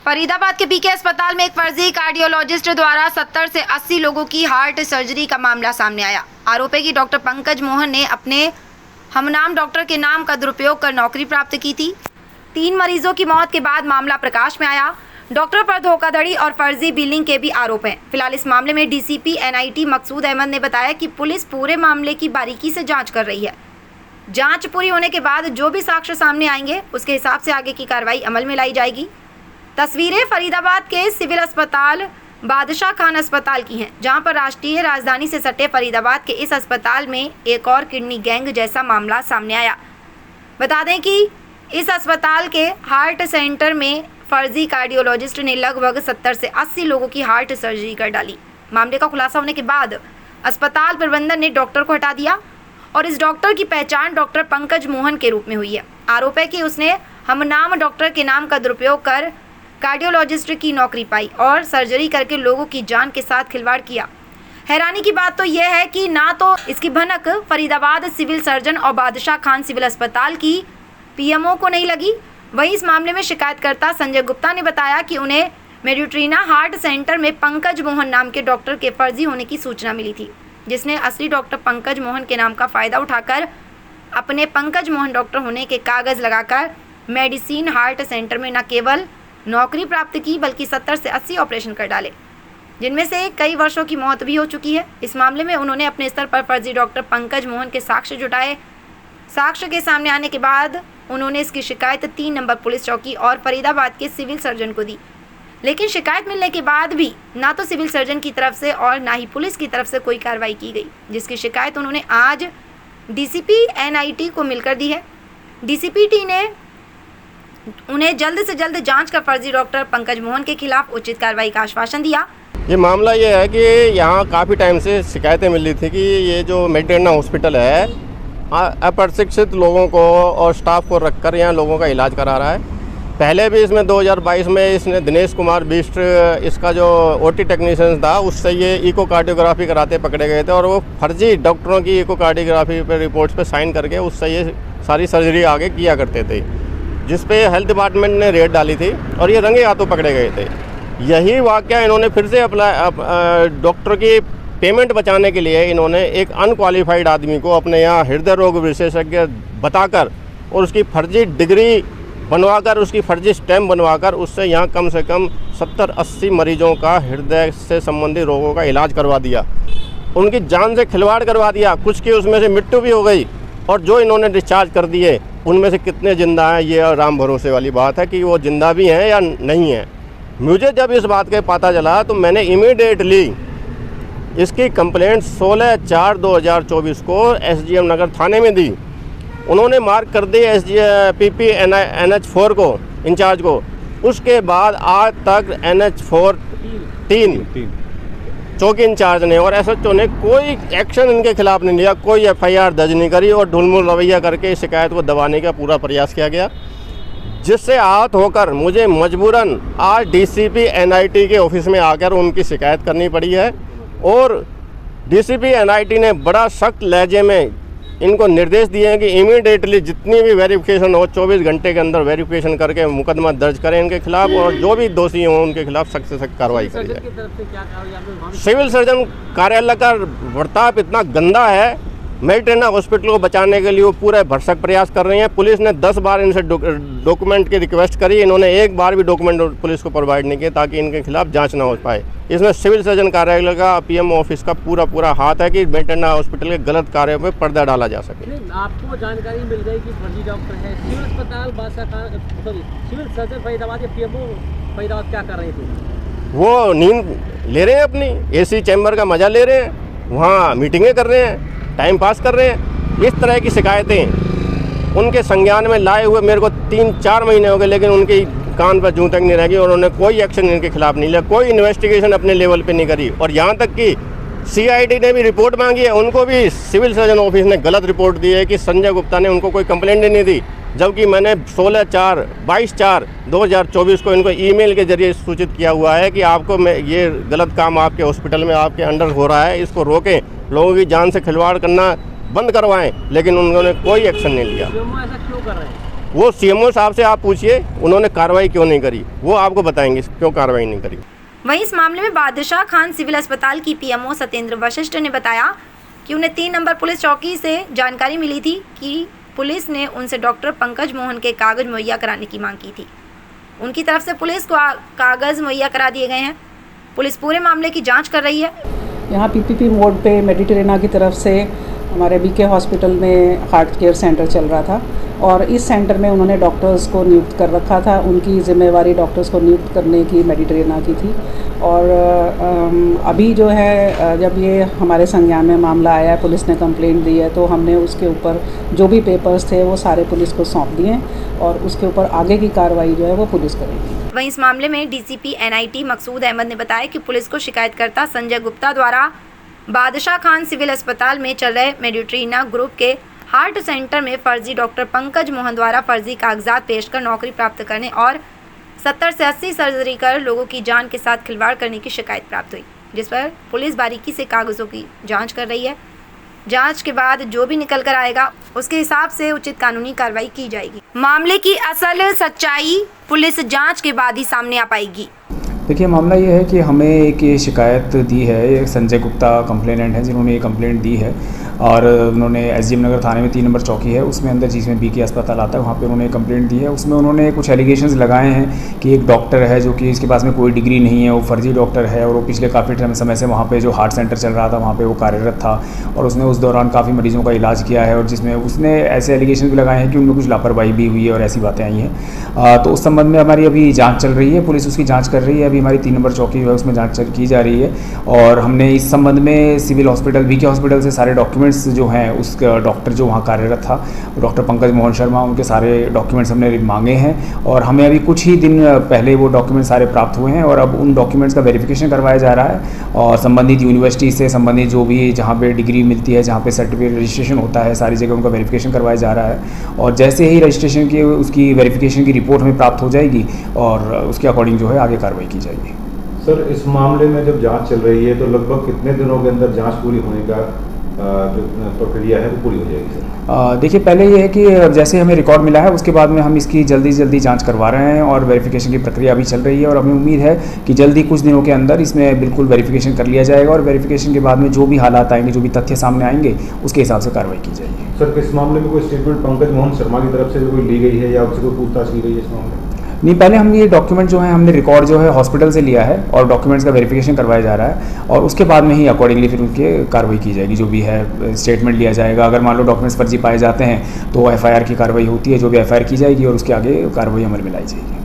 फरीदाबाद के पीके अस्पताल में एक फर्जी कार्डियोलॉजिस्ट द्वारा 70 से 80 लोगों की हार्ट सर्जरी का मामला सामने आया। आरोप है कि डॉक्टर पंकज मोहन ने अपने हमनाम डॉक्टर के नाम का दुरुपयोग कर नौकरी प्राप्त की थी। 3 मरीजों की मौत के बाद मामला प्रकाश में आया। डॉक्टर पर धोखाधड़ी और फर्जी बिलिंग के भी आरोप हैं। फिलहाल इस मामले में डीसीपी एनआईटी मकसूद अहमद ने बताया कि पुलिस पूरे मामले की बारीकी से जाँच कर रही है। जाँच पूरी होने के बाद जो भी साक्ष्य सामने आएंगे उसके हिसाब से आगे की कार्रवाई अमल में लाई जाएगी। तस्वीरें फरीदाबाद के सिविल अस्पताल बादशाह खान अस्पताल की हैं, जहां पर राष्ट्रीय राजधानी से सटे फरीदाबाद के इस अस्पताल में एक और किडनी गैंग जैसा मामला सामने आया। बता दें कि इस अस्पताल के हार्ट सेंटर में फर्जी कार्डियोलॉजिस्ट ने लगभग 70 से 80 लोगों की हार्ट सर्जरी कर डाली। मामले का खुलासा होने के बाद अस्पताल प्रबंधन ने डॉक्टर को हटा दिया और इस डॉक्टर की पहचान डॉक्टर पंकज मोहन के रूप में हुई है। आरोप है कि उसने हमनाम डॉक्टर के नाम का दुरुपयोग कर कार्डियोलॉजिस्ट की नौकरी पाई और सर्जरी करके लोगों की जान के साथ खिलवाड़ किया। हैरानी की बात तो यह है कि ना तो इसकी भनक फरीदाबाद सिविल सर्जन और बादशाह खान सिविल अस्पताल की पीएमओ को नहीं लगी। वहीं इस मामले में शिकायतकर्ता संजय गुप्ता ने बताया कि उन्हें मेडिट्रीना हार्ट सेंटर में पंकज मोहन नाम के डॉक्टर के फर्जी होने की सूचना मिली थी, जिसने असली डॉक्टर पंकज मोहन के नाम का फ़ायदा उठाकर अपने पंकज मोहन डॉक्टर होने के कागज़ लगाकर मेडिसिन हार्ट सेंटर में न केवल नौकरी प्राप्त की बल्कि 70 से 80 ऑपरेशन कर डाले, जिनमें से कई वर्षों की मौत भी हो चुकी है। इस मामले में उन्होंने अपने स्तर पर फर्जी डॉक्टर पंकज मोहन के साक्ष्य जुटाए। साक्ष्य के सामने आने के बाद उन्होंने इसकी शिकायत 3 नंबर पुलिस चौकी और फरीदाबाद के सिविल सर्जन को दी, लेकिन शिकायत मिलने के बाद भी ना तो सिविल सर्जन की तरफ से और ना ही पुलिस की तरफ से कोई कार्रवाई की गई, जिसकी शिकायत उन्होंने आज डीसीपी एनआईटी को मिलकर दी है। डीसीपी ने उन्हें जल्द से जल्द जांच कर फर्जी डॉक्टर पंकज मोहन के खिलाफ उचित कार्रवाई का आश्वासन दिया। ये मामला ये है कि यहाँ काफ़ी टाइम से शिकायतें मिल रही थी कि ये जो मेडिट्रीना हॉस्पिटल है अप्रशिक्षित लोगों को और स्टाफ को रखकर यहाँ लोगों का इलाज करा रहा है। पहले भी इसमें 2022 में इसने दिनेश कुमार बिष्ट इसका जो ओटी टेक्नीशियन था उससे ये इकोकार्डियोग्राफी कराते पकड़े गए थे और वो फर्जी डॉक्टरों की इकोकार्डियोग्राफी पर रिपोर्ट्स पे साइन करके उससे ये सारी सर्जरी आगे किया करते थे, जिस पे हेल्थ डिपार्टमेंट ने रेड डाली थी और ये रंगे हाथों पकड़े गए थे। यही वाकया इन्होंने फिर से डॉक्टर की पेमेंट बचाने के लिए इन्होंने एक अनक्वालिफाइड आदमी को अपने यहाँ हृदय रोग विशेषज्ञ बताकर और उसकी फर्जी डिग्री बनवाकर उसकी फर्जी स्टैम्प बनवाकर उससे यहाँ कम से कम 70-80 मरीजों का हृदय से संबंधित रोगों का इलाज करवा दिया। उनकी जान से खिलवाड़ करवा दिया, कुछ की उसमें से मृत्यु भी हो गई और जो इन्होंने डिस्चार्ज कर दिए उनमें से कितने जिंदा हैं ये राम भरोसे वाली बात है कि वो जिंदा भी हैं या नहीं हैं। मुझे जब इस बात का पता चला तो मैंने इमीडिएटली इसकी कंप्लेंट 16/4/2024 को एसडीएम नगर थाने में दी। उन्होंने मार्क कर दी पीपी NH4 को इंचार्ज को। उसके बाद आज तक NH4 3 चौकी इंचार्ज ने और एसएचओ ने कोई एक्शन इनके खिलाफ नहीं लिया, कोई एफआईआर दर्ज नहीं करी और ढुलमुल रवैया करके शिकायत को दबाने का पूरा प्रयास किया गया, जिससे आहत होकर मुझे मजबूरन आज डीसीपी एनआईटी के ऑफिस में आकर उनकी शिकायत करनी पड़ी है। और डीसीपी एनआईटी ने बड़ा सख्त लहजे में इनको निर्देश दिए हैं कि इमीडिएटली जितनी भी वेरिफिकेशन हो 24 घंटे के अंदर वेरिफिकेशन करके मुकदमा दर्ज करें इनके खिलाफ और जो भी दोषी हों उनके खिलाफ सख्त से सख्त कार्रवाई करी जाए। सिविल सर्जन कार्यालय का बर्ताव इतना गंदा है, मेडिट्रीना हॉस्पिटल को बचाने के लिए वो पूरे भरसक प्रयास कर रही हैं। पुलिस ने 10 बार इनसे डॉक्यूमेंट की रिक्वेस्ट करी, इन्होंने एक बार भी डॉक्यूमेंट पुलिस को प्रोवाइड नहीं किए ताकि इनके खिलाफ जांच ना हो पाए। इसमें सिविल सर्जन कार्यालय का पीएमओ ऑफिस का पूरा हाथ है कि मेडिट्रीना हॉस्पिटल के गलत कार्यों पर पर्दा डाला जा सके। आपको जानकारी मिल गई कि फर्जी डॉक्टर है, सिविल अस्पताल सिविल सर्जन फरीदाबाद के पीएमओ फरीदाबाद क्या कर रहे थे? वो नींद ले रहे हैं, अपनी एसी चैम्बर का मजा ले रहे हैं, वहाँ मीटिंगें कर रहे हैं, टाइम पास कर रहे हैं। इस तरह की शिकायतें उनके संज्ञान में लाए हुए मेरे को 3-4 महीने हो गए, लेकिन उनकी कान पर जूं तक नहीं रह गई और उन्होंने कोई एक्शन इनके खिलाफ नहीं लिया, कोई इन्वेस्टिगेशन अपने लेवल पे नहीं करी। और यहाँ तक कि सीआईडी ने भी रिपोर्ट मांगी है, उनको भी सिविल सर्जन ऑफिस ने गलत रिपोर्ट दी है कि संजय गुप्ता ने उनको कोई कंप्लेंट ही नहीं दी, जबकि मैंने 22/4/2024 को इनको ईमेल के जरिए सूचित किया हुआ है कि आपको ये गलत काम आपके हॉस्पिटल में आपके अंडर हो रहा है, इसको रोकें, लोगों की जान से खिलवाड़ करना बंद करवाएं, लेकिन उन्होंने कोई एक्शन नहीं लिया। ऐसा क्यों कर रहे हैं? वो सीएमओ साहब से आप पूछिए, उन्होंने कार्रवाई क्यों नहीं करी, वो आपको बताएंगे क्यों कार्रवाई नहीं करी। वहीं इस मामले में बादशाह खान सिविल अस्पताल की पीएमओ सत्येंद्र वशिष्ठ ने बताया कि उन्हें 3 नंबर पुलिस चौकी से जानकारी मिली थी कि पुलिस ने उनसे डॉक्टर पंकज मोहन के कागज मुहैया कराने की मांग की थी। उनकी तरफ से पुलिस को कागज मुहैया करा दिए गए हैं। पुलिस पूरे मामले की जांच कर रही है। यहाँ पीपीपी मोड पे मेडिटेरेना की तरफ से हमारे बीके हॉस्पिटल में हार्ट केयर सेंटर चल रहा था और इस सेंटर में उन्होंने डॉक्टर्स को नियुक्त कर रखा था। उनकी जिम्मेवारी डॉक्टर्स को नियुक्त करने की मेडिटेरेना की थी और अभी जो है जब ये हमारे संज्ञान में मामला आया है, पुलिस ने कंप्लेंट दी है, तो हमने उसके ऊपर जो भी पेपर्स थे वो सारे पुलिस को सौंप दिए और उसके ऊपर आगे की कार्रवाई जो है वो पुलिस करेगी। वहीं इस मामले में डीसीपी एनआईटी मकसूद अहमद ने बताया कि पुलिस को शिकायतकर्ता संजय गुप्ता द्वारा बादशाह खान सिविल अस्पताल में चल रहे मेडिटेरेना ग्रुप के हार्ट सेंटर में फर्जी डॉक्टर पंकज मोहन द्वारा फर्जी कागजात पेश कर नौकरी प्राप्त करने और 70 से 80 सर्जरी कर लोगों की जान के साथ खिलवाड़ करने की शिकायत प्राप्त हुई, जिस पर पुलिस बारीकी से कागजों की जांच कर रही है। जांच के बाद जो भी निकल कर आएगा उसके हिसाब से उचित कानूनी कार्रवाई की जाएगी। मामले की असल सच्चाई पुलिस जांच के बाद ही सामने आ पाएगी। देखिए, मामला ये है कि हमें एक ये शिकायत दी है, संजय गुप्ता कंप्लेनेंट हैं जिन्होंने ये कंप्लेंट दी है और उन्होंने एसडीएम नगर थाने में 3 नंबर चौकी है उसमें अंदर जिसमें बीके अस्पताल आता है वहाँ पे उन्होंने कंप्लेंट दी है। उसमें उन्होंने कुछ एलिगेशंस लगाए हैं कि एक डॉक्टर है जो कि इसके पास में कोई डिग्री नहीं है, वो फर्जी डॉक्टर है और वो पिछले काफ़ी समय से वहाँ पे जो हार्ट सेंटर चल रहा था वहाँ पे वो कार्यरत था और उसने उस दौरान काफ़ी मरीजों का इलाज किया है और जिसमें उसने ऐसे एलिगेशन भी लगाए हैं कि उनमें कुछ लापरवाही भी हुई है और ऐसी बातें आई हैं। तो उस संबंध में हमारी अभी जाँच चल रही है, पुलिस उसकी जाँच कर रही है। अभी हमारी 3 नंबर चौकी जो है उसमें जाँच की जा रही है और हमने इस संबंध में सिविल हॉस्पिटल बीके हॉस्पिटल से सारे डॉक्यूमेंट्स जो हैं उस डॉक्टर जो वहाँ कार्यरत था डॉक्टर पंकज मोहन शर्मा, उनके सारे डॉक्यूमेंट्स हमने मांगे हैं और हमें अभी कुछ ही दिन पहले वो डॉक्यूमेंट सारे प्राप्त हुए हैं और अब उन डॉक्यूमेंट्स का वेरिफिकेशन करवाया जा रहा है और संबंधित यूनिवर्सिटी से संबंधित जो भी जहाँ पे डिग्री मिलती है, जहाँ पे सर्टिफिकेट रजिस्ट्रेशन होता है, सारी जगह उनका वेरिफिकेशन करवाया जा रहा है और जैसे ही रजिस्ट्रेशन की उसकी वेरिफिकेशन की रिपोर्ट हमें प्राप्त हो जाएगी और उसके अकॉर्डिंग जो है आगे कार्रवाई की जाएगी। सर, इस मामले में जब जांच चल रही है तो लगभग कितने दिनों के अंदर जांच पूरी होने का जो प्रक्रिया है वो पूरी हो जाएगी सर? देखिए, पहले ये है कि जैसे हमें रिकॉर्ड मिला है उसके बाद में हम इसकी जल्दी से जल्दी जांच करवा रहे हैं और वेरिफिकेशन की प्रक्रिया अभी चल रही है और हमें उम्मीद है कि जल्दी कुछ दिनों के अंदर इसमें बिल्कुल वेरिफिकेशन कर लिया जाएगा और वेरिफिकेशन के बाद में जो भी हालात आएंगे, जो भी तथ्य सामने आएंगे उसके हिसाब से कार्रवाई की जाएगी। सर, इस मामले में कोई स्टेटमेंट पंकज मोहन शर्मा की तरफ से जो कोई ली गई है या उससे कोई पूछताछ की गई है इस मामले में? नहीं, पहले हम ये डॉक्यूमेंट जो है हमने रिकॉर्ड जो है हॉस्पिटल से लिया है और डॉक्यूमेंट्स का वेरिफिकेशन करवाया जा रहा है और उसके बाद में ही अकॉर्डिंगली फिर उनकी कार्रवाई की जाएगी। जो भी है स्टेटमेंट लिया जाएगा, अगर मान लो डॉक्यूमेंट्स फर्जी पाए जाते हैं तो एफआईआर की कार्रवाई होती है, जो भी एफआईआर की जाएगी और उसके आगे कार्रवाई अमल में लाई जाएगी।